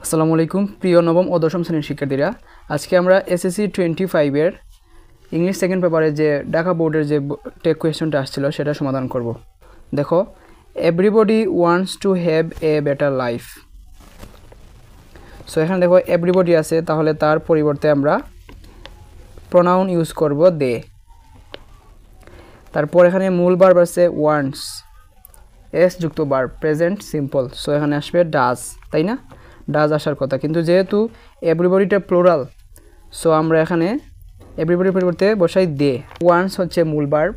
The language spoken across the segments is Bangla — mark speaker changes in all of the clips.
Speaker 1: আসসালামু আলাইকুম প্রিয় নবম ও দশম শ্রেণীর শিক্ষার্থীরা, আজকে আমরা এসএসসি 25 এর ইংলিশ সেকেন্ড পেপারে যে ঢাকা বোর্ডের যে টেক কোয়েশ্চনটা আসছিল সেটা সমাধান করব। দেখো, everybody wants to have a better life. So এখানে দেখো এভরিবডি আছে, তাহলে তার পরিবর্তে আমরা প্রোনাউন ইউজ করব দে। তারপর এখানে মূল ভার্ব আছে ওয়ান্টস, এস যুক্ত ভার্ব প্রেজেন্ট সিম্পল, সো এখানে আসবে ডাজ, তাই না? ডাজ আসার কথা, কিন্তু যেহেতু এভরিবডিটা প্লুরাল, সো আমরা এখানে এভরিবডির পরিবর্তে বসাই দে। ওয়ান্টস হচ্ছে মূল ভার্ব,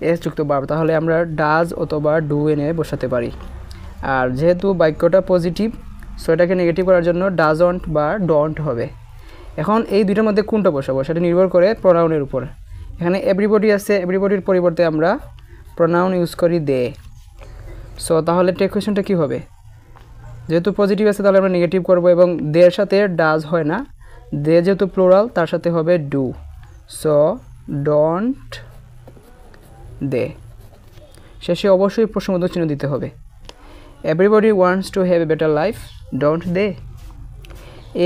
Speaker 1: এস যুক্ত ভার্ব, তাহলে আমরা ডাজ অথবা ডু এনে বসাতে পারি। আর যেহেতু বাক্যটা পজিটিভ, সো এটাকে নেগেটিভ করার জন্য ডাজন্ট বা ডন্ট হবে। এখন এই দুইটার মধ্যে কোনটা বসাবো সেটা নির্ভর করে প্রোনাউনের উপর। এখানে এভরিবডি আছে, এভরিবডির পরিবর্তে আমরা প্রোনাউন ইউজ করি দে। সো তাহলে টেক কোয়েশ্চনটা কী হবে? যেহেতু পজিটিভ আছে তাহলে আমরা নেগেটিভ করব, এবং দের সাথে ডাজ হয় না, দে যেহেতু প্লুরাল তার সাথে হবে ডু। সো ডন্ট দে। শেষে অবশ্যই প্রশ্নবোধক চিহ্ন দিতে হবে। Everybody wants to have a better life, don't they?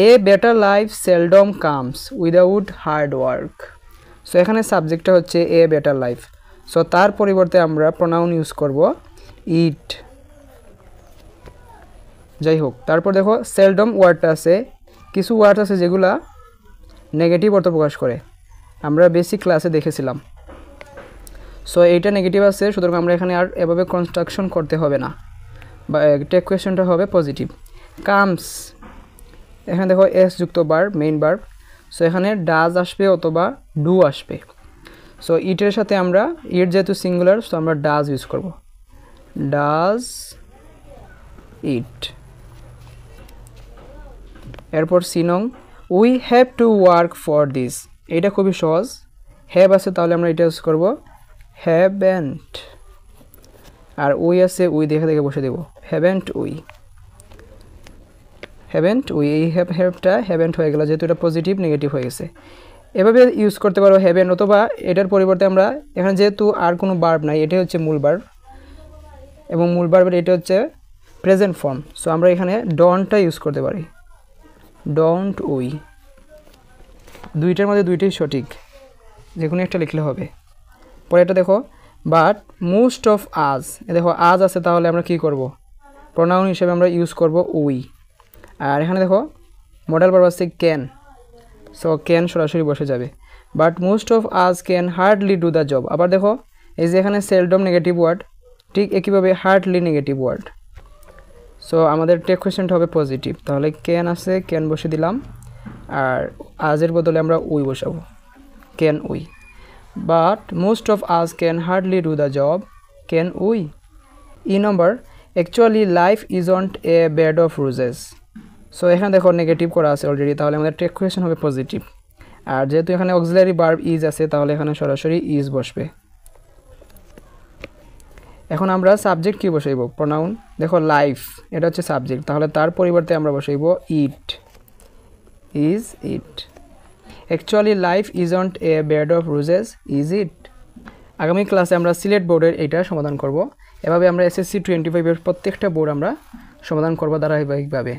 Speaker 1: A better life seldom comes without hard work. So এখানে সাবজেক্টটা হচ্ছে এ বেটার লাইফ, সো তার পরিবর্তে আমরা প্রোনাউন ইউজ করব ইট। যাই হোক, তারপর দেখো সেলডম ওয়ার্ডটা আছে, কিছু ওয়ার্ড আছে যেগুলা নেগেটিভ অর্থ প্রকাশ করে, আমরা বেসিক ক্লাসে দেখেছিলাম। সো এইটা নেগেটিভ আছে, সুতরাং আমরা এখানে আর এভাবে কনস্ট্রাকশন করতে হবে না, বা টেক কোয়েশ্চনটা হবে পজিটিভ। কামস, এখানে দেখো এস যুক্ত ভার্ব মেইন ভার্ব, সো এখানে ডাজ আসবে অথবা ডু আসবে। সো ইটের সাথে আমরা, ইট যেহেতু সিঙ্গুলার, সো আমরা ডাজ ইউজ করব, ডাজ ইট। এরপর সিনং, we have to work for this. এটা খুবই সহজ, হ্যাভ আছে তাহলে আমরা এটা ইউজ করব হ্যাভেন্ট, আর উই আছে উই দেখে দেখে বসে দেব হ্যাভেন্ট উই, হ্যাভেন্ট উই। এই হ্যাভটা হ্যাভেন্ট হয়ে গেল, যেহেতু এটা পজিটিভ নেগেটিভ হয়ে গেছে। এভাবে ইউজ করতে পারো হ্যাভেন্ট, অথবা এটার পরিবর্তে আমরা এখানে যেহেতু আর কোনো ভার্ব নাই, এটাই হচ্ছে মূল ভার্ব, এবং মূল ভার্বের এটা হচ্ছে প্রেজেন্ট ফর্ম, সো আমরা এখানে ডন্টটা ইউজ করতে পারি, ডন্ট উই। দুইটার মধ্যে দুইটাই সঠিক, যে কোনো একটা লিখলে হবে। পরে এটা দেখো, বাট মোস্ট অফ আজ, দেখো আজ আছে তাহলে আমরা কি করব? প্রোনাউন হিসেবে আমরা ইউজ করব উই। আর এখানে দেখো মডেল ভার্ব আছে ক্যান, সো ক্যান সরাসরি বসে যাবে। But most of us can hardly do the job. আবার দেখো এই যে এখানে সেলডম নেগেটিভ ওয়ার্ড, ঠিক একইভাবে হার্ডলি নেগেটিভ ওয়ার্ড। সো আমাদের টেক কোয়েশ্চনটা হবে পজিটিভ, তাহলে ক্যান আছে ক্যান বসে দিলাম, আর আজের বদলে আমরা উই বসাবো, can we. But most of us can hardly do the job, can we. ই number, actually life isn't a bed of roses. So এখানে দেখো নেগেটিভ করা আছে অলরেডি, তাহলে আমাদের টেক কোয়েশ্চন হবে পজিটিভ। আর যেহেতু এখানে অক্সিলারি ভার্ব ইজ আছে, তাহলে এখানে সরাসরি ইজ বসবে। এখন আমরা সাবজেক্ট কি বসাইব? প্রোনাউন। দেখো লাইফ, এটা হচ্ছে সাবজেক্ট, তাহলে তার পরিবর্তে আমরা বসাইব it, is it. Actually life isn't a bed of roses, is it? আগামী ক্লাসে আমরা সিলেট বোর্ডের এইটা সমাধান করব। এভাবে আমরা এসএসসি 25 এর প্রত্যেকটা বোর্ড আমরা সমাধান করব ধারাবাহিকভাবে।